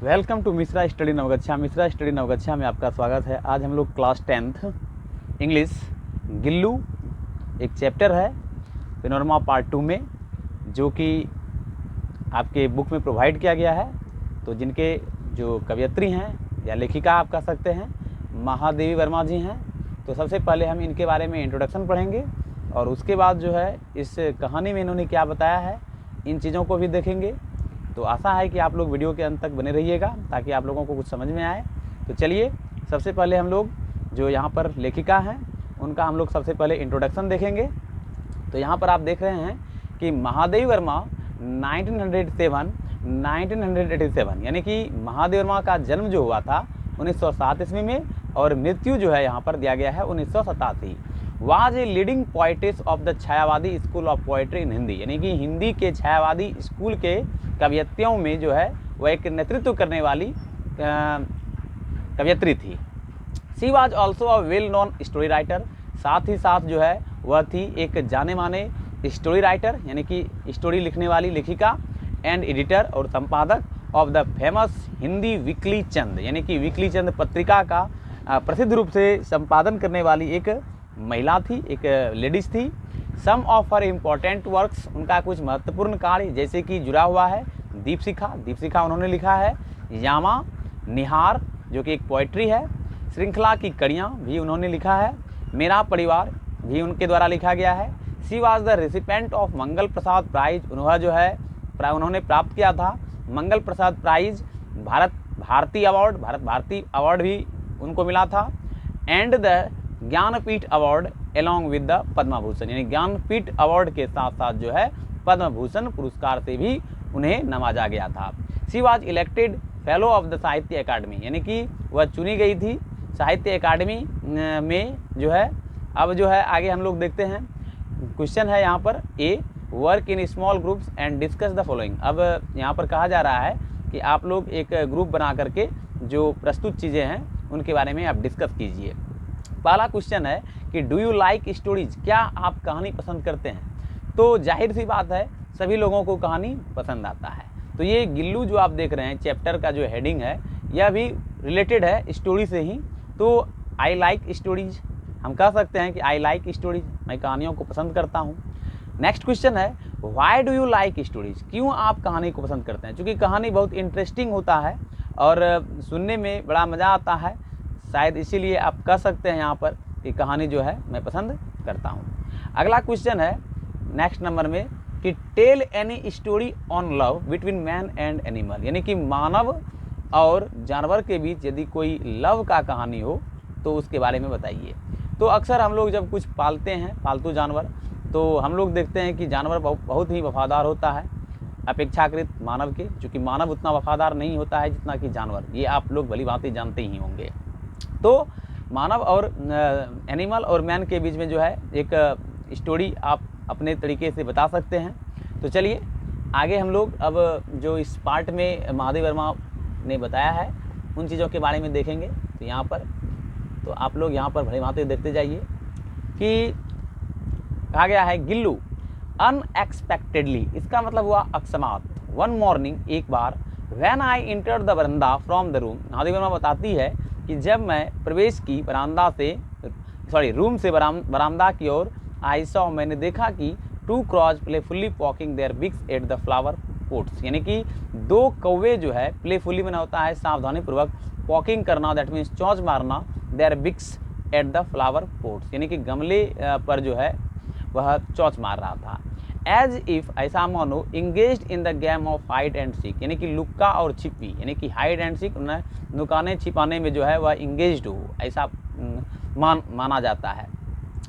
Welcome to Mishra study Navgachhia. Mishra study Navgachhia में आपका स्वागत है। आज हम लोग क्लास 10th इंग्लिश गिल्लू एक चैप्टर है पेनोरमा पार्ट 2 में, जो कि आपके बुक में प्रोवाइड किया गया है। तो जिनके जो कवयित्री हैं या लेखिका आप कह सकते हैं, महादेवी वर्मा जी हैं। तो सबसे पहले हम इनके बारे में इंट्रोडक्शन पढ़ेंगे और उसके बाद जो है इस कहानी में इन्होंने क्या बताया है इन चीज़ों को भी देखेंगे। तो आशा है कि आप लोग वीडियो के अंत तक बने रहिएगा ताकि आप लोगों को कुछ समझ में आए। तो चलिए सबसे पहले हम लोग जो यहाँ पर लेखिका हैं उनका हम लोग सबसे पहले इंट्रोडक्शन देखेंगे। तो यहाँ पर आप देख रहे हैं कि महादेवी वर्मा 1987 यानी कि महादेवी वर्मा का जन्म जो हुआ था 1907 ईस्वी में और मृत्यु जो है यहाँ पर दिया गया है 1987। Was a leading poetess of the Chhayavadi school of poetry in Hindi, यानी कि हिंदी के छायावादी स्कूल के कवयित्रियों में जो है वह एक नेतृत्व करने वाली कवयित्री थी। She was also a well known story writer, साथ ही साथ जो है वह थी एक जाने माने स्टोरी राइटर यानी कि स्टोरी लिखने वाली लेखिका एंड एडिटर और संपादक of the famous Hindi weekly Chand, यानी कि वीकली चंद पत्रिका का प्रसिद्ध रूप से संपादन करने वाली एक महिला थी, एक लेडीज थी। सम ऑफ हर इम्पॉर्टेंट वर्क्स, उनका कुछ महत्वपूर्ण कार्य जैसे कि जुड़ा हुआ है दीपशिखा उन्होंने लिखा है। यामा निहार जो कि एक पोइट्री है। श्रृंखला की कड़ियाँ भी उन्होंने लिखा है। मेरा परिवार भी उनके द्वारा लिखा गया है। She was the recipient of Mangal Prasad prize, उन्होंने प्राप्त किया था मंगल प्रसाद प्राइज। भारत भारती अवार्ड भी उनको मिला था। And the Jnanpith award along with the Padma Bhushan, यानी ज्ञानपीठ अवार्ड के साथ साथ जो है पद्म भूषण पुरस्कार से भी उन्हें नवाजा गया था। She was elected fellow of the साहित्य अकादमी, यानी कि वह चुनी गई थी साहित्य अकादमी में जो है। अब जो है आगे हम लोग देखते हैं। क्वेश्चन है यहाँ पर A, work in small groups and discuss the following. अब यहाँ पर कहा जा रहा है कि आप लोग एक ग्रुप बना करके जो प्रस्तुत चीज़ें हैं उनके बारे में आप डिस्कस कीजिए। पहला क्वेश्चन है कि डू यू लाइक स्टोरीज, क्या आप कहानी पसंद करते हैं? तो जाहिर सी बात है सभी लोगों को कहानी पसंद आता है। तो ये गिल्लू जो आप देख रहे हैं चैप्टर का जो हेडिंग है यह भी रिलेटेड है स्टोरी से ही। तो आई लाइक स्टोरीज, हम कह सकते हैं कि आई लाइक स्टोरीज, मैं कहानियों को पसंद करता हूँ। नेक्स्ट क्वेश्चन है why do you like stories, क्यों आप कहानी को पसंद करते हैं? क्योंकि कहानी बहुत इंटरेस्टिंग होता है और सुनने में बड़ा मज़ा आता है, शायद इसीलिए आप कह सकते हैं यहाँ पर कि कहानी जो है मैं पसंद करता हूँ। अगला क्वेश्चन है नेक्स्ट नंबर में कि tell any story on love between man and animal, यानी कि मानव और जानवर के बीच यदि कोई लव का कहानी हो तो उसके बारे में बताइए। तो अक्सर हम लोग जब कुछ पालते हैं पालतू जानवर, तो हम लोग देखते हैं कि जानवर बहुत ही वफादार होता है अपेक्षाकृत मानव के, चूँकि मानव उतना वफादार नहीं होता है जितना कि जानवर, ये आप लोग भली भांति जानते ही होंगे। तो मानव और एनिमल और मैन के बीच में जो है एक स्टोरी आप अपने तरीके से बता सकते हैं। तो चलिए आगे हम लोग अब जो इस पार्ट में महादेवी वर्मा ने बताया है उन चीज़ों के बारे में देखेंगे। तो यहाँ पर तो आप लोग यहाँ पर भली भांति देखते जाइए कि कहा गया है गिल्लू अनएक्सपेक्टेडली, इसका मतलब हुआ अकस्मात। वन मॉर्निंग, एक बार, when I enter the veranda from the room, Mahadevi Verma बताती है कि जब मैं प्रवेश की रूम से बरामदा की ओर, आई सॉ, मैंने देखा कि two crows playfully poking their beaks at the flower pots, यानी कि दो कौवे जो है प्लेफुली में होता है सावधानीपूर्वक, पॉकिंग करना दैट मीन्स चौंच मारना, their beaks at the flower pots, यानी कि गमले पर जो है वह चौंच मार रहा था। एज इफ, ऐसा मानो, engaged in the game of hide and seek, यानी कि लुक्का और छिपी, यानी कि हाइड एंड सीक, नुकाने छिपाने में जो है वह इंगेज्ड हो, ऐसा माना जाता है।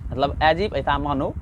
मतलब एज इफ, ऐसा मानो।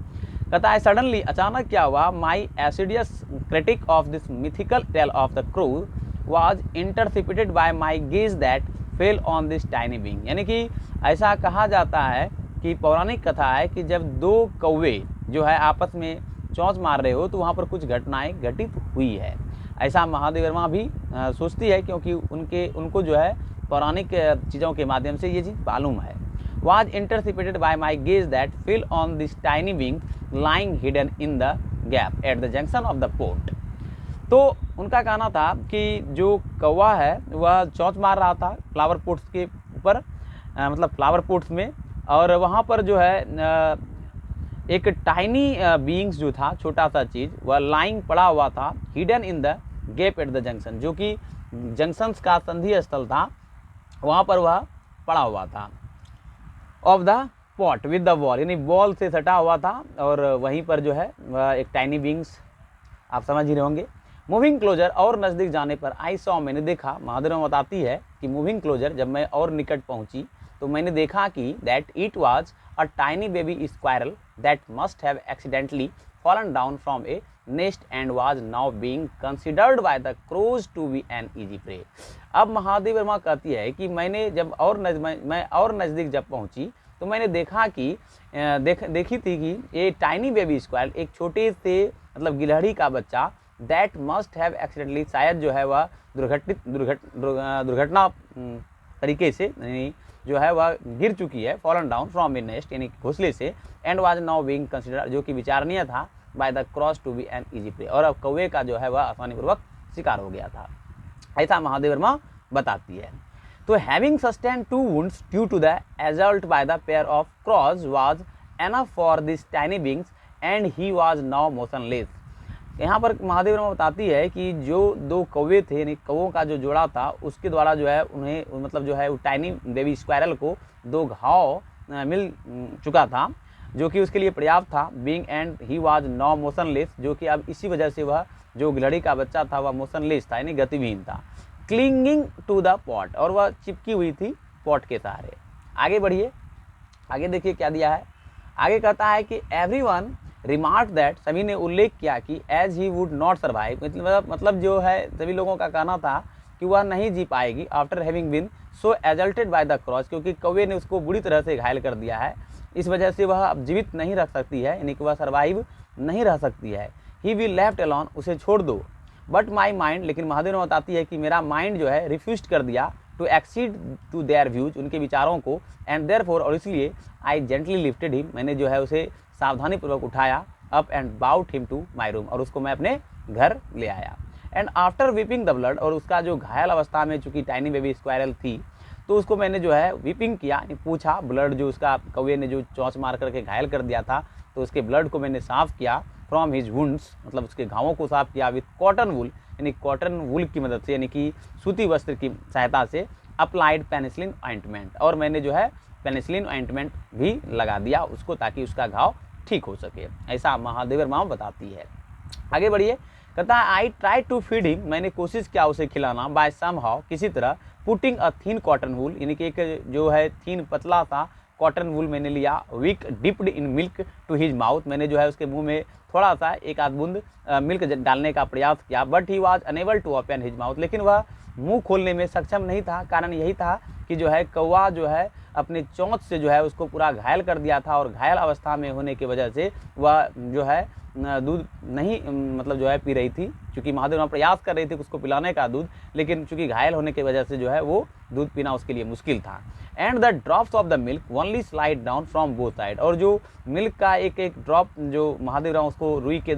कहता है सडनली, अचानक क्या हुआ, my assiduous critic of this mythical tale of the crow was intercepted by my gaze that fell on this tiny being, यानी कि ऐसा कहा जाता है कि पौराणिक कथा है कि जब दो कौवे जो है आपस में चौंच मार रहे हो तो वहाँ पर कुछ घटनाएं घटित हुई है, ऐसा महादेवी वर्मा भी सोचती है, क्योंकि उनको जो है पौराणिक चीज़ों के माध्यम से ये चीज़ मालूम है। was intercepted by my gaze that fell on this tiny being lying hidden in the gap at the junction of the port. तो उनका कहना था कि जो कौवा है वह चोंच मार रहा था फ्लावर पोट्स के ऊपर, मतलब फ्लावर पोट्स में, और वहाँ पर जो है एक टाइनी बीइंग्स जो था, छोटा सा चीज़, वह लाइंग पड़ा हुआ था hidden in the gap at the junction, जो कि जंक्शंस का संधि स्थल था, वहाँ पर वह पड़ा हुआ था। Of the pot with the wall, यानी वॉल से सटा हुआ था, और वहीं पर जो है वह एक टाइनी बीइंग्स, आप समझ ही रहे होंगे। मूविंग क्लोजर, और नज़दीक जाने पर, आई सॉ, मैंने देखा, महादेव बताती है कि मूविंग क्लोजर, जब मैं और निकट पहुंची तो मैंने देखा कि that it was a tiny baby squirrel that must have accidentally fallen down from a nest and was now being considered by the crows to be an easy prey. अब महादेव वर्मा कहती है कि मैंने जब और मैं और नज़दीक जब पहुंची तो मैंने देखा कि देखी थी कि ये टाइनी बेबी स्क्वायरल, एक छोटे से मतलब गिलहरी का बच्चा, दैट मस्ट हैव एक्सीडेंटली, शायद जो है वह दुर्घटना तरीके से यानी जो है वह गिर चुकी है, fallen down from a nest, यानी घोंसले से, and was now being considered, जो कि विचारणीय था, by the crows to be an easy prey, और अब कौवे का जो है वह आसानीपूर्वक शिकार हो गया था। ऐसा महादेव वर्मा बताती है। तो having sustain 2 wounds due to the assault by the pair of claws was enough for this tiny beings and he was now motionless। यहाँ पर महादेव वर्मा बताती है कि जो 2 कौवे थे, यानी कौवों का जो जोड़ा था, उसके द्वारा जो है उन्हें मतलब जो है वो टाइनी बेबी स्क्वायरल को 2 घाव मिल चुका था, जो कि उसके लिए पर्याप्त था। Being and he was now motionless, जो कि अब इसी वजह से वह जो गिलहरी का बच्चा था वह मोशनलेस था, यानी गतिविहीन था। क्लिंगिंग टू द पॉट, और वह चिपकी हुई थी पॉट के सहारे। आगे बढ़िए, आगे देखिए क्या दिया है। आगे कहता है कि एवरीवन रिमार्क दैट, सभी ने उल्लेख किया कि as he would not survive, मतलब जो है सभी लोगों का कहना था कि वह नहीं जी पाएगी, after having been so exalted by the crows, क्योंकि कौवे ने उसको बुरी तरह से घायल कर दिया है, इस वजह से वह अब जीवित नहीं रह सकती है, यानी कि वह सर्वाइव नहीं रह सकती है। ही विल लेफ्ट अलोन, उसे छोड़ दो। बट माई माइंड, लेकिन महादेव ने बताती है कि मेरा माइंड जो है रिफ्यूज कर दिया to accede to their views, उनके विचारों को, एंड देयरफॉर, और इसलिए आई जेंटली लिफ्टेड हिम, मैंने जो है उसे सावधानीपूर्वक उठाया, up and brought him to my room, और उसको मैं अपने घर ले आया। And after weeping the blood, और उसका जो घायल अवस्था में चूंकि टाइनी बेबी स्क्वायरल थी, तो उसको मैंने जो है वीपिंग किया, पूछा, ब्लड जो उसका कौवे ने जो चोंच मार करके घायल कर दिया था, तो उसके ब्लड को मैंने साफ़ किया, फ्रॉम हिज वुंड्स, मतलब उसके घावों को साफ किया, विथ कॉटन वूल, यानी कॉटन वूल की मदद से, यानी कि सूती वस्त्र की सहायता से, अप्लाइड पेनिसिलिन ऑइंटमेंट, और मैंने जो है पेनिसिलिन ऑइंटमेंट भी लगा दिया उसको, ताकि उसका घाव ठीक हो सके। ऐसा महादेव वर्मा बताती है। आगे बढ़िए, कहता है I try to feed him, मैंने कोशिश किया उसे खिलाना, बाय सम हाउ, किसी तरह, putting a thin cotton wool, यानी कि एक जो है थीन पतला सा कॉटन वूल मैंने लिया, wick dipped in milk to his mouth, मैंने जो है उसके मुंह में थोड़ा सा एक आध बूंद मिल्क डालने का प्रयास किया, but he was unable to open his mouth, लेकिन वह मुंह खोलने में सक्षम नहीं था। कारण यही था कि जो है कौवा जो है अपने चोंच से जो है उसको पूरा घायल कर दिया था, और घायल अवस्था में होने की वजह से वह जो है दूध नहीं मतलब जो है पी रही थी, क्योंकि महादेव प्रयास कर रही थी उसको पिलाने का दूध, लेकिन चूंकि घायल होने की वजह से जो है वो दूध पीना उसके लिए मुश्किल था। And the drops of the milk only slide down from both side, और जो मिल्क का एक एक ड्रॉप जो महादेव उसको रुई के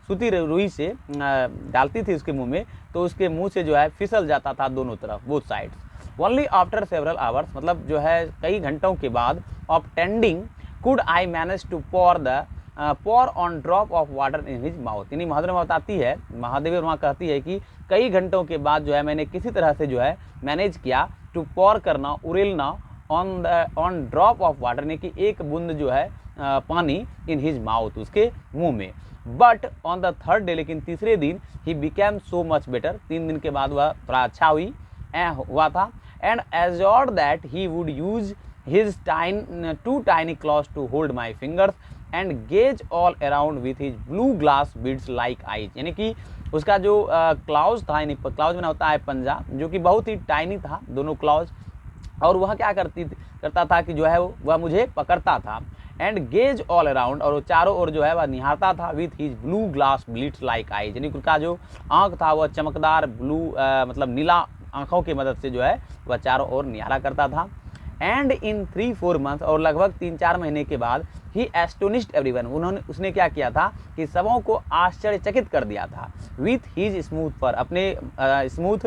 सूती रुई से डालती थी उसके मुंह में, तो उसके मुंह से जो है फिसल जाता था दोनों तरफ, both sides. Only after several hours, मतलब जो है कई घंटों के बाद, of tending could I manage to pour on drop of water in his mouth, यानी महादेव बताती है, महादेव वहाँ कहती है कि कई घंटों के बाद जो है मैंने किसी तरह से जो है मैनेज किया, टू पॉर करना, उड़ेलना, ऑन ड्रॉप ऑफ वाटर, यानी कि एक बूंद जो है पानी, इन हिज माउथ, उसके मुंह में। But on the third day, लेकिन तीसरे दिन, ही बिकेम सो मच बेटर, 3 दिन के बाद वह थोड़ा अच्छा हुआ था, and assured that he would use his 2 tiny claws to hold my fingers and gaze all around with his blue glass beads like eyes, यानी कि उसका जो क्लाउज था, यानी क्लाउज में होता है पंजा, जो कि बहुत ही टाइनी था, दोनों क्लाउज, और वह क्या करता था कि जो है वह मुझे पकड़ता था, एंड गेज ऑल अराउंड, और वो चारों ओर जो है वह निहारता था, with his blue glass Blitz like eyes, यानी उसका जो आँख था वह चमकदार ब्लू मतलब नीला आँखों की मदद से जो है वह चारों ओर निहारा करता था। एंड इन 3-4 मंथ, और लगभग 3-4 महीने के बाद ही एस्टोनिश्ड एवरीवन, उसने क्या किया था कि सबों को आश्चर्यचकित कर दिया था। विथ हीज स्मूथ फर, अपने स्मूथ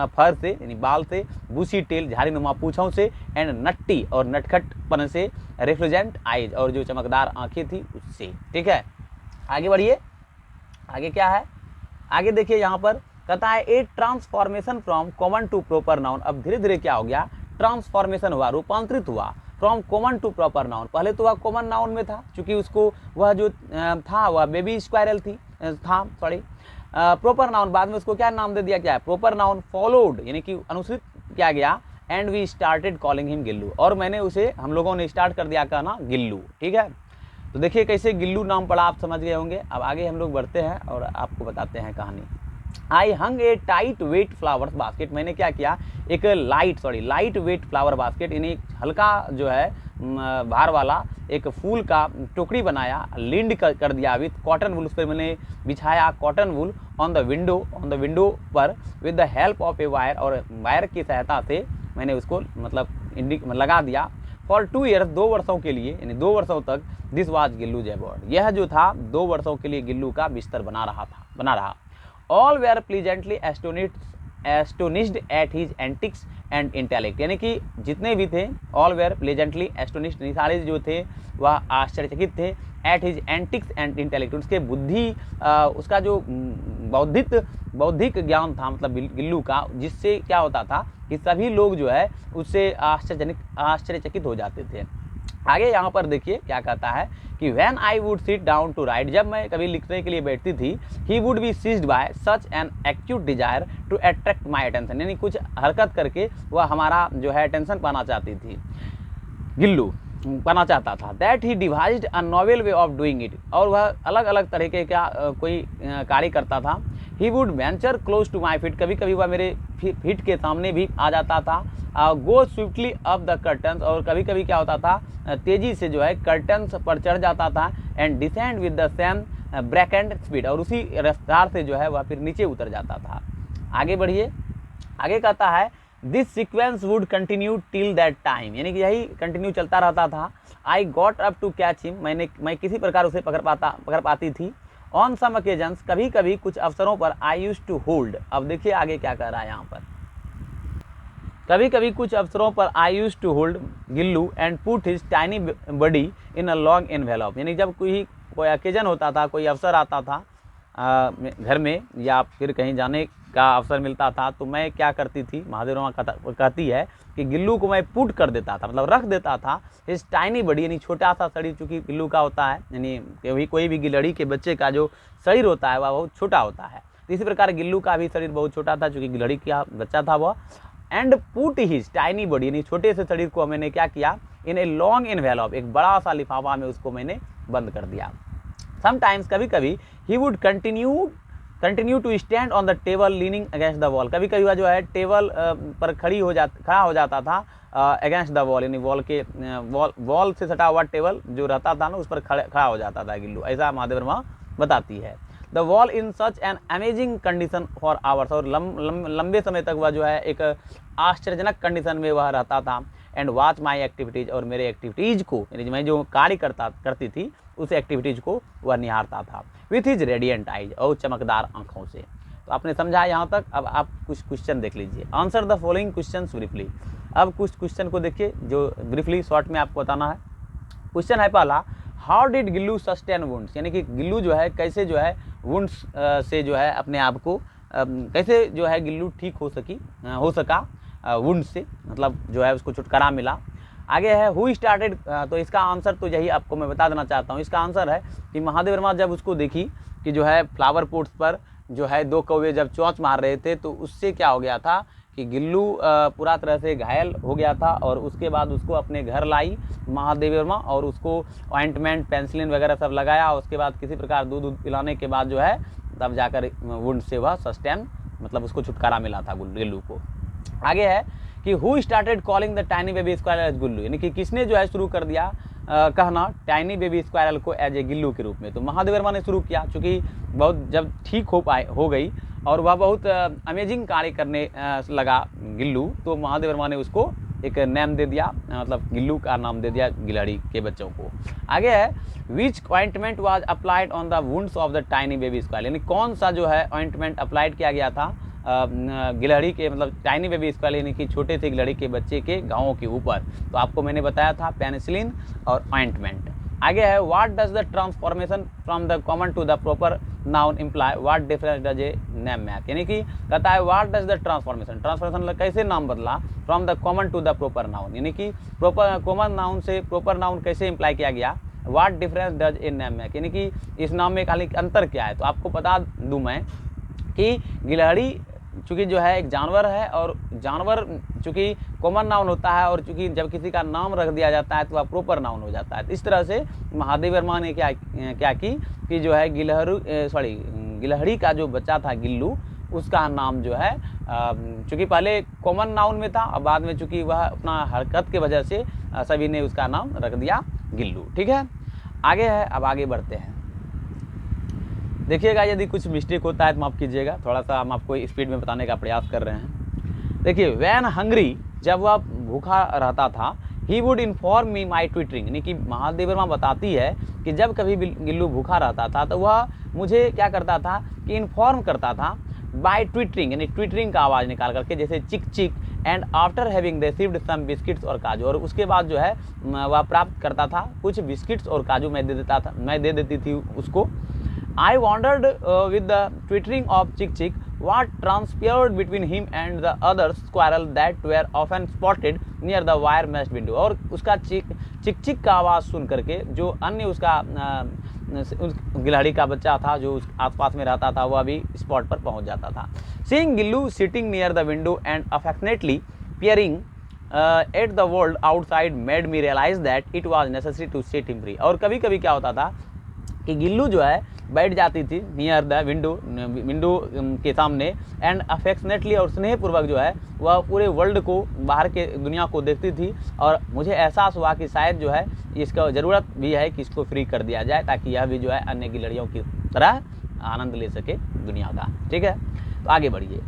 फर से यानी बाल से, बूसी टेल झाड़ी नुमा पूँछों से, एंड नट्टी और नटखटपन से, रिफ्लेजेंट आइज और जो चमकदार आंखें थी उससे। ठीक है, आगे बढ़िए। आगे क्या है, आगे देखिए यहाँ पर कहता है a transformation from common to proper noun. अब धीरे धीरे क्या हो गया, ट्रांसफॉर्मेशन हुआ, रूपांतरित हुआ from common to proper noun. पहले तो वह कॉमन नाउन में था, क्योंकि उसको वह जो था वह बेबी स्क्वायरल प्रॉपर नाउन बाद में उसको क्या नाम दे दिया, क्या है, प्रॉपर नाउन। फॉलोड यानी कि अनुसृत किया गया, and we started calling him Gillu, और मैंने उसे, हम लोगों ने स्टार्ट कर दिया कहना गिल्लू। ठीक है, तो देखिए कैसे गिल्लू नाम पड़ा, आप समझ गए होंगे। अब आगे हम लोग बढ़ते हैं और आपको बताते हैं कहानी। I hung a tight wet flowers basket, मैंने क्या किया, एक लाइट वेट फ्लावर बास्केट यानी हल्का जो है भार वाला एक फूल का टोकरी बनाया, लिंड कर दिया विथ कॉटन वूल, उस पर मैंने बिछाया cotton wool on the window पर with the help of a wire, और वायर की सहायता से मैंने उसको मतलब लगा दिया। फॉर 2 ईयर्स, 2 वर्षों के लिए, यानी 2 वर्षों तक दिस वाज गिल्लूज अबॉर्ड, यह जो था 2 वर्षों के लिए गिल्लू का बिस्तर बना रहा। All were pleasantly astonished at his antics and intellect, यानी कि जितने भी थे, ऑल वेयर प्लीजेंटली एस्टोनिश्ड, सारे जो थे वह आश्चर्यचकित थे, eight his antics and intellect, उसके बुद्धि उसका जो बौद्धिक ज्ञान था, मतलब गिल्लू का, जिससे क्या होता था कि सभी लोग जो है उससे आश्चर्यचकित हो जाते थे। आगे यहाँ पर देखिए क्या कहता है कि when I would sit down to write, जब मैं कभी लिखने के लिए बैठती थी, he would be seized by such an acute desire to attract my attention, यानी कुछ हरकत करके वह हमारा जो है अटेंशन पाना चाहती थी, गिल्लू पाना चाहता था। That he devised a novel way of doing it, और वह अलग अलग तरीके का कोई कार्य करता था। He would venture close to my feet, कभी कभी वह मेरे फीट के सामने भी आ जाता था। गो स्विफ्टली अप द कर्टन्स, और कभी कभी क्या होता था, तेजी से जो है कर्टन्स पर चढ़ जाता था। And descend with the same break and speed, और उसी रफ्तार से जो है वह फिर नीचे उतर जाता था। आगे बढ़िए, आगे कहता है this sequence would continue till that time, यानी कि यही कंटिन्यू चलता रहता था। I got up to catch him, मैं किसी प्रकार उसे पकड़ पाती थी। ऑन सम ओकेजन्स, कभी कभी कुछ अवसरों पर, आई यूज्ड टू होल्ड, अब देखिए आगे क्या कह रहा है यहाँ पर, कभी कभी कुछ अवसरों पर I used to hold Gillu and put his tiny body in a long envelope, यानी जब कोई ओकेजन होता था, कोई अवसर आता था घर में या फिर कहीं जाने का अवसर मिलता था, तो मैं क्या करती थी, महादेव रमा कहती है कि गिल्लू को मैं पुट कर देता था, मतलब रख देता था इस टाइनी बॉडी, यानी छोटा सा शरीर चूँकि गिल्लू का होता है, यानी कोई भी गिलहरी के बच्चे का जो शरीर होता है वह बहुत छोटा होता है, तो इसी प्रकार गिल्लू का भी शरीर बहुत छोटा था चूँकि गिलहरी का बच्चा था वह। And put his tiny body, यानी छोटे से शरीर को मैंने क्या किया, इन ए लॉन्ग एनवेलप, एक बड़ा सा लिफाफा में उसको मैंने बंद कर दिया। समटाइम्स, कभी कभी, he would continue to stand on the table leaning against the wall, कभी कभी वह जो है टेबल पर खड़ा हो जाता था अगेंस्ट द वॉल, यानी वॉल से सटा हुआ टेबल जो रहता था ना उस पर खड़ा हो जाता था गिल्लू, ऐसा महादेव वर्मा बताती है। The wall in such an amazing condition for hours, और लंबे समय तक वह जो है एक आश्चर्यजनक कंडीशन में वह रहता था। एंड वॉच माई एक्टिविटीज़, और मेरे एक्टिविटीज़ को, यानी मैं जो कार्य करती थी उस एक्टिविटीज़ को वह निहारता था। विथ हिज रेडियंट आइज, और चमकदार आंखों से। तो आपने समझा यहाँ तक। अब आप कुछ क्वेश्चन देख लीजिए। Answer the following question briefly. अब कुछ क्वेश्चन को देखिए जो ब्रीफली शॉर्ट में आपको बताना है। क्वेश्चन है पहला, how did Gillu sustain wounds, यानी कि गिल्लू जो है कैसे जो है वुंड्स से जो है अपने आप को कैसे जो है गिल्लू ठीक हो सका वुंड से, मतलब जो है उसको छुटकारा मिला। आगे है हु स्टार्टेड, तो इसका आंसर तो यही आपको मैं बता देना चाहता हूँ। इसका आंसर है कि महादेव वर्मा जब उसको देखी कि जो है फ्लावर पोट्स पर जो है 2 कौवे जब चोंच मार रहे थे, तो उससे क्या हो गया था कि गिल्लू पूरा तरह से घायल हो गया था। और उसके बाद उसको अपने घर लाई महादेव वर्मा और उसको ऑइंटमेंट पेंसिलिन वगैरह सब लगाया। उसके बाद किसी प्रकार दूध पिलाने के बाद जो है तब जाकर वुंड से वह सस्टेन, मतलब उसको छुटकारा मिला था गिल्लू को। आगे है कि who started calling the tiny baby squirrel as Gullu, यानी कि किसने जो है शुरू कर दिया कहना टाइनी बेबी स्क्वायरल को एज ए गिल्लू के रूप में। तो महादेव वर्मा ने शुरू किया, चूँकि बहुत जब ठीक हो गई और वह बहुत अमेजिंग कार्य करने लगा गिल्लू, तो महादेव वर्मा ने उसको एक नेम दे दिया, मतलब गिल्लू का नाम दे दिया गिलहरी के बच्चों को। आगे है which ointment was applied on the wounds of the tiny baby squirrel, यानी कौन सा जो है ऑइंटमेंट अप्लाइड किया गया था गिलहरी के, मतलब टाइनी बेबी स्क्वाइरल यानी कि छोटे से गिलहरी के बच्चे के घावों के ऊपर। तो आपको मैंने बताया था पेनिसिलिन और ऑइंटमेंट। आगे है what does the transformation from the common to the proper noun imply what difference does a name make, यानी कि कहता है व्हाट डज द ट्रांसफॉर्मेशन कैसे नाम बदला from the common to the proper noun, यानी कि प्रॉपर कॉमन नाउन से प्रॉपर नाउन कैसे इम्प्लाई किया गया। What difference does a name make, यानी कि इस नाम में खाली अंतर क्या है। तो आपको बता दूं मैं कि गिलहरी चूँकि जो है एक जानवर है, और जानवर चूँकि कॉमन नाउन होता है, और चूँकि जब किसी का नाम रख दिया जाता है तो वह प्रॉपर नाउन हो जाता है। तो इस तरह से महादेव वर्मा ने क्या की कि जो है गिलहरी का जो बच्चा था गिल्लू, उसका नाम जो है चूँकि पहले कॉमन नाउन में था और बाद में चूँकि वह अपना हरकत के वजह से सभी ने उसका नाम रख दिया गिल्लू। ठीक है, आगे है, अब आगे बढ़ते हैं। देखिएगा यदि कुछ मिस्टेक होता है तो माफ़ कीजिएगा, थोड़ा सा हम आपको स्पीड में बताने का प्रयास कर रहे हैं। देखिए वैन हंग्री, जब वह भूखा रहता था, he would inform me my twittering, यानी कि महादेव वर्मा बताती है कि जब कभी गिल्लू भूखा रहता था तो वह मुझे क्या करता था कि इन्फॉर्म करता था बाय ट्विटरिंग, यानी ट्विटरिंग का आवाज़ निकाल करके, जैसे चिक चिक, and after having received some biscuits और काजू, और उसके बाद जो है वह प्राप्त करता था कुछ बिस्किट्स और काजू मैं दे देती थी उसको। I wondered with the twittering of Chick Chick what transpired between him and the other squirrel that were often spotted near the wire meshed window, और उसका चिक चिक का आवाज़ सुन करके जो अन्य उसका उस गिलहरी का बच्चा था जो उस आसपास में रहता था वह भी स्पॉट पर पहुंच जाता था। Seeing Gillu sitting near the window and affectionately peering at the world outside made me realize that it was necessary to set him free, और कभी कभी क्या होता था कि गिल्लू जो है बैठ जाती थी नियर द विंडो के सामने, एंड अफेक्शनेटली, और स्नेहपूर्वक जो है वह पूरे वर्ल्ड को, बाहर के दुनिया को देखती थी, और मुझे एहसास हुआ कि शायद जो है इसका ज़रूरत भी है कि इसको फ्री कर दिया जाए ताकि यह भी जो है अन्य गिलहरियों की तरह आनंद ले सके दुनिया का। ठीक है, तो आगे बढ़िए,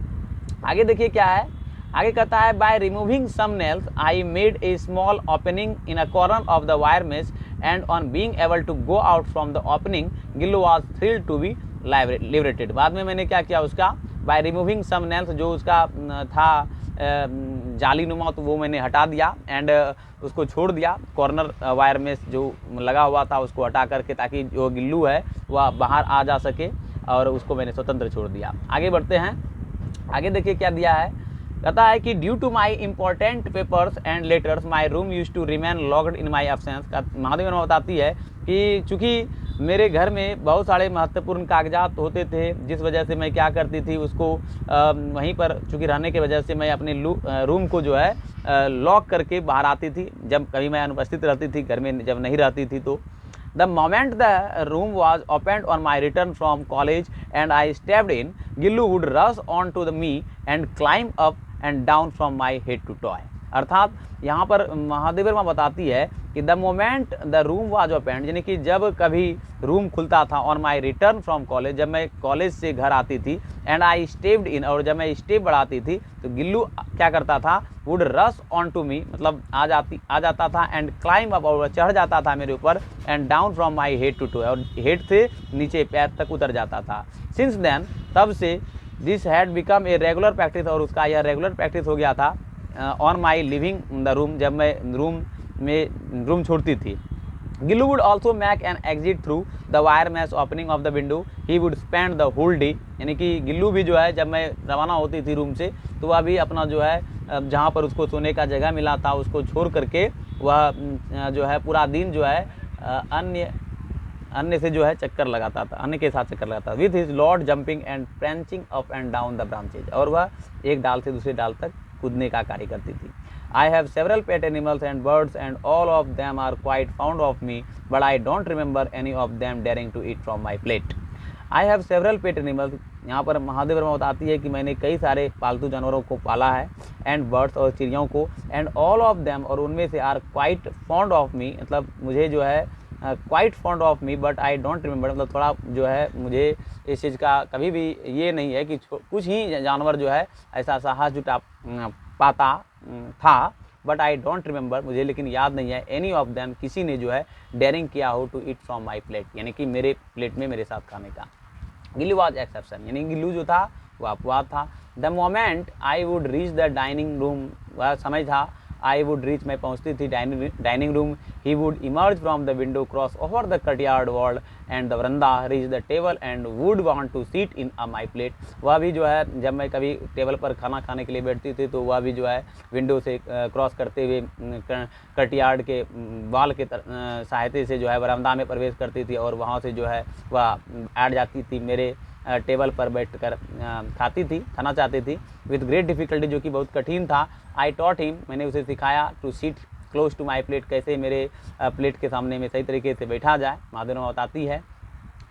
आगे देखिए क्या है। आगे कहता है by removing some nails I made a small opening in a corner of the wire mesh, and on being able to go out from the opening Gillu was thrilled to be liberated. बाद में मैंने क्या किया, उसका bye removing some nails, जो उसका था जाली नुमा, तो वो मैंने हटा दिया, एंड उसको छोड़ दिया कॉर्नर वायर में जो लगा हुआ था उसको हटा करके, ताकि जो गिल्लू है वह बाहर आ जा सके, और उसको मैंने स्वतंत्र छोड़ दिया। आगे बढ़ते हैं, आगे देखिए क्या दिया है। कहता है कि due to my important papers and letters my room use to remain locked in my absence. Mahadevi Verma बताती है कि चूँकि मेरे घर में बहुत सारे महत्वपूर्ण कागजात होते थे, जिस वजह से मैं क्या करती थी उसको वहीं पर चूँकि रहने की वजह से मैं अपने रूम को जो है लॉक करके बाहर आती थी जब कभी मैं अनुपस्थित रहती थी घर में, जब नहीं रहती थी तो। The moment the room was opened on my return from college and I stepped in, Gillu would rush on to me and climb up and down from my head to toe। अर्थात यहाँ पर महादेव वर्मा बताती है कि the moment the room was opened, यानी कि जब कभी रूम खुलता था on my return from college, जब मैं कॉलेज से घर आती थी, एंड आई स्टेप्ड इन, और जब मैं स्टेप बढ़ाती थी तो गिल्लू क्या करता था, would rush on to me, मतलब आ जाता था, एंड क्लाइम अप, और चढ़ जाता था मेरे ऊपर, and down from my head to toe, और हेड से नीचे पैर तक उतर जाता था। सिंस देन, तब से, this had become a regular practice, और उसका यह रेगुलर प्रैक्टिस हो गया था on my leaving the room, जब मैं रूम छोड़ती थी। Gillu would also make an exit through the wire mesh opening of the window, he would spend the whole day, यानी कि गिल्लू भी जो है जब मैं रवाना होती थी रूम से तो वह भी अपना जो है जहाँ पर उसको सोने का जगह मिला था उसको छोड़ करके वह जो है पूरा दिन जो है अन्य से जो है चक्कर लगाता था, अन्य के साथ चक्कर लगाता था, with his lord jumping and prancing up and down the branches, और वह एक डाल से दूसरे डाल तक कूदने का कार्य करती थी। I have several pet animals and birds and all of them are quite fond of me, but I don't remember any of them daring to eat from my plate। I have several pet animals, यहाँ पर महादेव वर्मा बताती है कि मैंने कई सारे पालतू जानवरों को पाला है, एंड बर्ड्स, और चिड़ियों को, एंड ऑल ऑफ देम, और उनमें से are quite fond of me, मतलब मुझे जो है quite fond of me, but I don't remember, मतलब थोड़ा जो है मुझे इस चीज़ का कभी भी ये नहीं है कि कुछ ही जानवर जो है ऐसा साहस जुटा पाता था बट आई डोंट रिमेंबर, मुझे लेकिन याद नहीं है, एनी ऑफ देम, किसी ने जो है डेयरिंग किया हो to eat from my plate, यानी कि मेरे प्लेट में मेरे साथ खाने का। गिल्लू वॉज एक्सेप्शन, यानी गिल्लू जो था वो अपवाद था। The moment I would reach the dining room, वह समय था आई वुड रीच, मैं पहुंचती थी dining room, he would emerge from the window, cross over the courtyard wall and the veranda, reach the table and would want to seat in a my plate. वह भी जो है जब मैं कभी टेबल पर खाना खाने के लिए बैठती थी तो वह भी जो है विंडो से क्रॉस करते हुए कटयार्ड के वॉल के सहायता से जो है वरामदा में प्रवेश करती थी और वहाँ से जो है वह ऐड जाती थी मेरे टेबल पर बैठकर खाना चाहती थी विद ग्रेट डिफिकल्टी, जो कि बहुत कठिन था। आई टॉट हिम, मैंने उसे सिखाया to sit close to my plate, कैसे मेरे प्लेट के सामने में सही तरीके से बैठा जाए। माधुरमा बताती है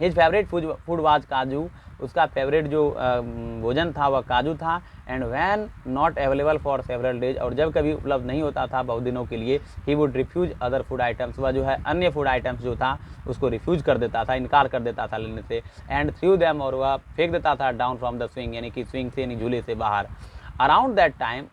हिज फेवरेट फूड वाज काजू, उसका फेवरेट जो भोजन था वह काजू था। And when not available for several days, और जब कभी उपलब्ध नहीं होता था बहुत दिनों के लिए, he would refuse other food items, वह जो है अन्य फूड आइटम्स जो था उसको रिफ्यूज कर देता था, इनकार कर देता था लेने से। एंड थ्रू दैम, और वह फेंक देता था डाउन फ्रॉम द स्विंग, यानी कि स्विंग से यानी झूले से बाहर। अराउंड दैट टाइम,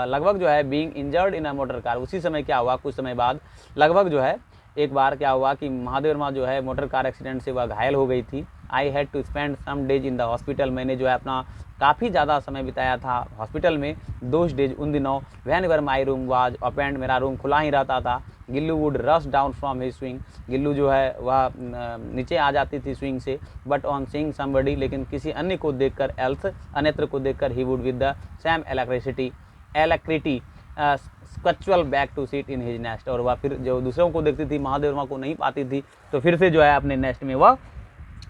लगभग जो है being injured in a motor car, उसी समय क्या हुआ, कुछ समय बाद लगभग जो है एक बार क्या हुआ कि महादेव वर्मा जो है मोटर कार एक्सीडेंट से वह घायल हो गई थी। I had to spend some days in the hospital, मैंने जो है अपना काफ़ी ज़्यादा समय बिताया था हॉस्पिटल में। दोज डेज, उन दिनों, van ever my room was open, मेरा रूम खुला ही रहता था। Gillu would rush down from his swing, Gillu जो है वह नीचे आ जाती थी स्विंग से। बट ऑन सीइंग समबडी, लेकिन किसी अन्य को देखकर, एल्स अन्यत्र को देखकर, he would with the same alacrity scuttle back to seat in his nest, और वह फिर जो दूसरों को देखती थी, महादेव वर्मा को नहीं पाती थी, तो फिर से जो है अपने नेस्ट में वह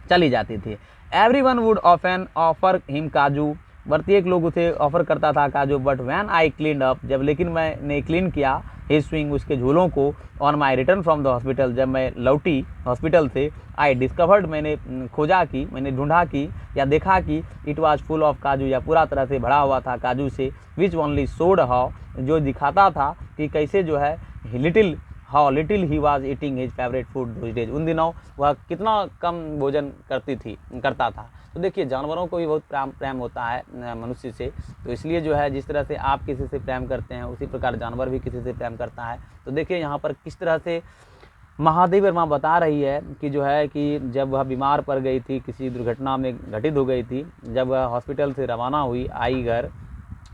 चली जाती थी। Everyone would often offer him काजू, प्रत्येक लोग उसे ऑफर करता था काजू। But when I clean up, जब लेकिन मैंने क्लीन किया हिज स्विंग, उसके झूलों को, on my return from the hospital, जब मैं लौटी हॉस्पिटल से, आई डिस्कवर्ड, मैंने खोजा कि, मैंने ढूंढा कि या देखा कि इट वाज फुल ऑफ काजू, या पूरा तरह से भरा हुआ था काजू से। विच ओनली शोड हाउ, जो दिखाता था कि कैसे जो है how little he was eating his favourite food those days, उन दिनों वह कितना कम भोजन करता था। तो देखिए जानवरों को भी बहुत प्रेम होता है मनुष्य से, तो इसलिए जो है जिस तरह से आप किसी से प्रेम करते हैं उसी प्रकार जानवर भी किसी से प्रेम करता है। तो देखिए यहाँ पर किस तरह से महादेव वर्मा बता रही है कि जो है कि जब वह बीमार पड़ गई थी, किसी दुर्घटना में घटित हो गई थी, जब वह हॉस्पिटल से रवाना हुई, आई घर,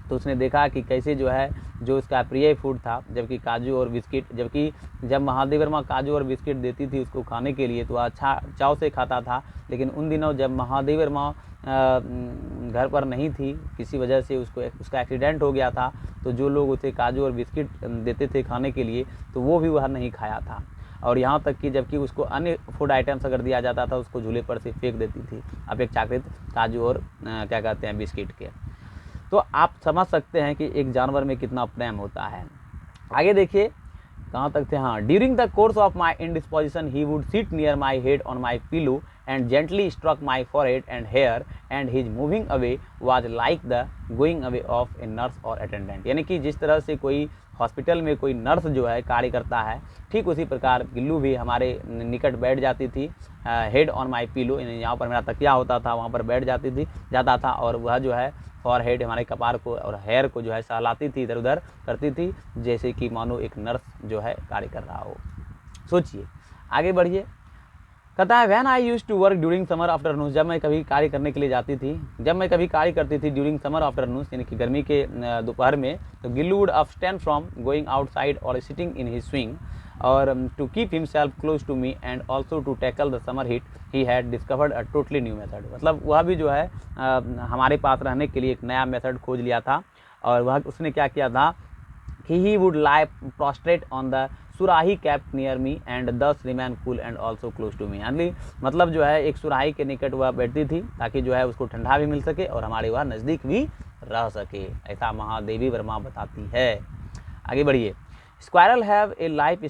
तो उसने देखा कि कैसे जो है जो उसका प्रिय फूड था, जबकि काजू और बिस्किट, जबकि जब महादेव वर्मा काजू और बिस्किट देती थी उसको खाने के लिए तो अच्छा चाव से खाता था। लेकिन उन दिनों जब महादेव वर्मा घर पर नहीं थी, किसी वजह से उसका एक्सीडेंट हो गया था, तो जो लोग उसे काजू और बिस्किट देते थे खाने के लिए तो वो भी वह नहीं खाया था। और यहाँ तक कि जबकि उसको अन्य फूड आइटम्स अगर दिया जाता था उसको झूले पर से फेंक देती थी अपेक्षाकृत काजू और क्या कहते हैं बिस्किट के। तो आप समझ सकते हैं कि एक जानवर में कितना प्रेम होता है। आगे देखिए कहाँ तक थे, हाँ, during the course of my indisposition he would sit near my head on my pillow and gently struck my forehead and hair and his moving away was like the going away of a nurse और attendant, यानी कि जिस तरह से कोई hospital में कोई nurse जो है कार्य करता है, ठीक उसी प्रकार गिल्लू भी हमारे निकट बैठ जाती थी। हेड ऑन माई पिलो, यानी यहाँ पर मेरा तकिया होता था वहाँ पर बैठ जाता था और वह जो है फॉर हेड हमारे कपार को और हेयर को जो है सहलाती थी, इधर उधर करती थी, जैसे कि मानो एक नर्स जो है कार्य कर रहा हो। सोचिए, आगे बढ़िए। कहता है when I use to work during summer afternoon, जब मैं कभी कार्य करने के लिए जाती थी, जब मैं कभी कार्य करती थी ड्यूरिंग समर आफ्टरनून, यानी कि गर्मी के दोपहर में, तो Gillu would abstain from going outside और सिटिंग इन हिज स्विंग और to keep himself close to me and also to tackle the summer heat he had discovered a totally new method, मतलब वह भी जो है हमारे पास रहने के लिए एक नया मेथड खोज लिया था। और वह उसने क्या किया था कि he would lie prostrate on the surahi cap near me and thus remain cool and also close to me, यानी मतलब जो है एक सुराही के निकट वह बैठती थी ताकि जो है उसको ठंडा भी मिल सके और हमारे वह नज़दीक भी रह सके, ऐसा महादेवी वर्मा बताती है। आगे बढ़िए। Squirrel have a life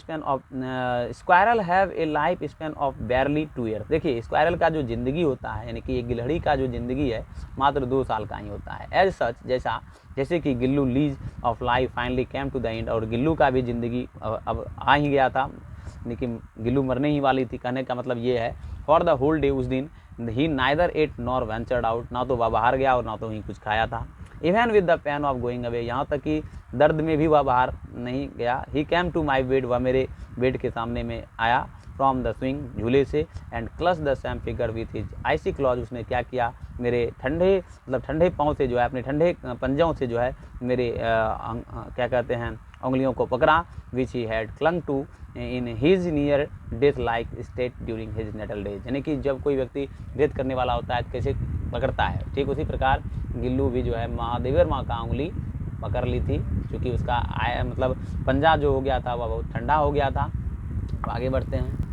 span of बैरली 2 year, देखिए स्क्वायरल का जो ज़िंदगी होता है, यानी कि एक गिलहरी का जो ज़िंदगी है मात्र 2 साल का ही होता है। एज सच, जैसे कि Gillu lease of life finally came to the end, और गिल्लू का भी ज़िंदगी अब आ ही गया था, लेकिन गिल्लू मरने ही वाली थी। कहने का मतलब ये है फॉर द होल डे, उस दिन he neither ate nor ventured out, ना तो वह बाहर गया और ना तो ही कुछ खाया था। Even with the pain of going away, यहाँ तक कि दर्द में भी वह बाहर नहीं गया। ही केम टू माई बेड, वह मेरे बेड के सामने में आया फ्रॉम द स्विंग, झूले से, and clutch the same figure with his icy claws, उसने क्या किया, मेरे ठंडे मतलब ठंडे पाँव से जो है, अपने ठंडे पंजों से जो है मेरे क्या कहते हैं उंगलियों को पकड़ा, which he had clung to in his near death like state during his natal days, यानी कि जब कोई व्यक्ति डेथ करने वाला होता है तो कैसे पकड़ता है, ठीक उसी प्रकार गिल्लू भी जो है महादेवर माँ का उंगली पकड़ ली थी, क्योंकि उसका मतलब पंजा जो हो गया था वह बहुत ठंडा हो गया था। अब आगे बढ़ते हैं।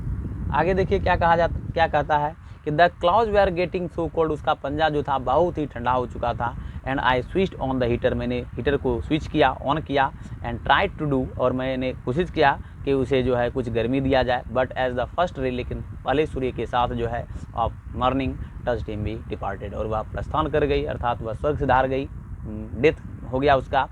आगे देखिए क्या कहता है कि the claws they are getting so cold, उसका पंजा जो था बहुत ही ठंडा हो चुका था। And I switched on the heater, मैंने हीटर को स्विच किया, ऑन किया। एंड ट्राइड टू डू, और मैंने कोशिश किया कि उसे जो है कुछ गर्मी दिया जाए। But as the first ray, लेकिन पहले सूर्य के साथ जो है of morning touched him B departed, और वह प्रस्थान कर गई, अर्थात वह स्वर्ग से धार गई, डेथ हो गया उसका।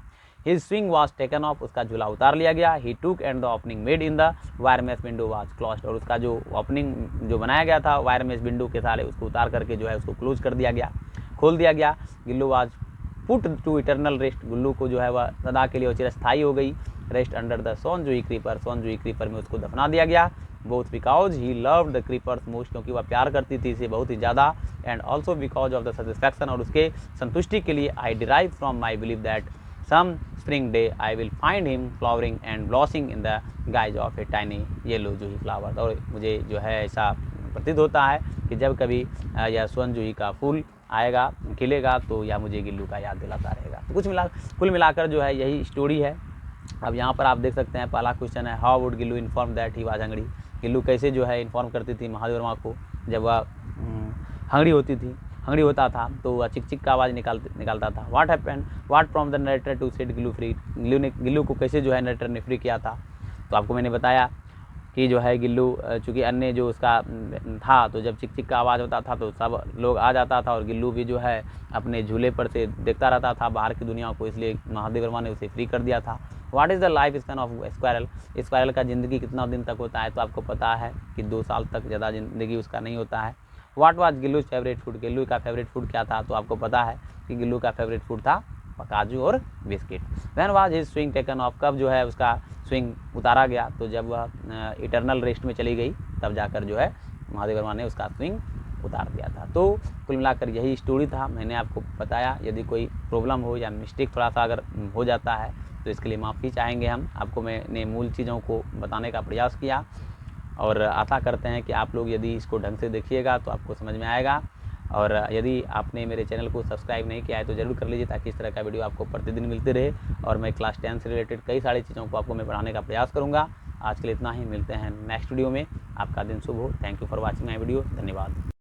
His swing was taken of, उसका झूला उतार लिया गया। ही टूक and the opening made in the wire mesh window was closed, और उसका जो ओपनिंग जो बनाया गया था वायर मेश विंडो के सारे, उसको उतार करके जो है उसको क्लोज कर दिया गया, खोल दिया गया। Gillu was put to eternal rest, Gullu को जो है वह सदा के लिए चिरस्थायी हो गई, rest under the sonjui creeper, सोनजुई क्रीपर में उसको दफना दिया गया। Both because he loved the creepers most, क्योंकि वह प्यार करती थी इसे बहुत ही ज़्यादा, and also because of the satisfaction, और उसके संतुष्टि के लिए I derive from my believe that some spring day I will find him flowering and blossoming in the guise of a tiny yellow juhi flower, और मुझे जो है ऐसा प्रतीत होता है कि जब कभी यह स्वर्ण जूही का फूल आएगा, खिलेगा, तो यह मुझे गिल्लू का याद दिलाता रहेगा। तो कुल मिलाकर जो है यही स्टोरी है। अब यहाँ पर आप देख सकते हैं पहला क्वेश्चन है, how would Gillu inform that he was hungry, Gillu कैसे जो है इन्फॉर्म करती थी महादेव वर्मा को जब वह हंग्री होता था, तो वह चिक चिक का आवाज़ निकालता था। What happened, what from the narrator to set Gillu free, Gillu को कैसे जो है नरेटर ने फ्री किया था, तो आपको मैंने बताया कि जो है गिल्लू चूँकि अन्य जो उसका था, तो जब चिक चिक का आवाज़ होता था तो सब लोग आ जाता था, और गिल्लू भी जो है अपने झूले पर से देखता रहता था बाहर की दुनिया को, इसलिए महादेव वर्मा ने उसे फ्री कर दिया था। What is the life span of squirrel, squirrel का ज़िंदगी कितना दिन तक होता है, तो आपको पता है कि 2 साल तक ज़्यादा ज़िंदगी उसका नहीं होता है। What was Gillu's favourite food, Gillu का फेवरेट फूड क्या था, तो आपको पता है कि गिल्लू का फेवरेट फूड था काजू और biscuit. When was his swing taken of, कब जो है उसका स्विंग उतारा गया, तो जब वह इटर्नल रेस्ट में चली गई, तब जाकर जो है महादेव वर्मा ने उसका स्विंग उतार दिया था। तो कुल मिलाकर यही स्टोरी था, मैंने आपको बताया। यदि कोई प्रॉब्लम हो या मिस्टेक थोड़ा सा अगर हो जाता है तो इसके लिए माफ़ी चाहेंगे हम। आपको मैंने मूल चीज़ों को बताने का प्रयास किया, और आशा करते हैं कि आप लोग यदि इसको ढंग से देखिएगा तो आपको समझ में आएगा। और यदि आपने मेरे चैनल को सब्सक्राइब नहीं किया है तो ज़रूर कर लीजिए, ताकि इस तरह का वीडियो आपको प्रतिदिन मिलते रहे, और मैं क्लास 10 से रिलेटेड कई सारी चीज़ों को आपको मैं पढ़ाने का प्रयास करूँगा। आज के लिए इतना ही, मिलते हैं नेक्स्ट वीडियो में। आपका दिन शुभ हो। Thank you for watching my video. धन्यवाद।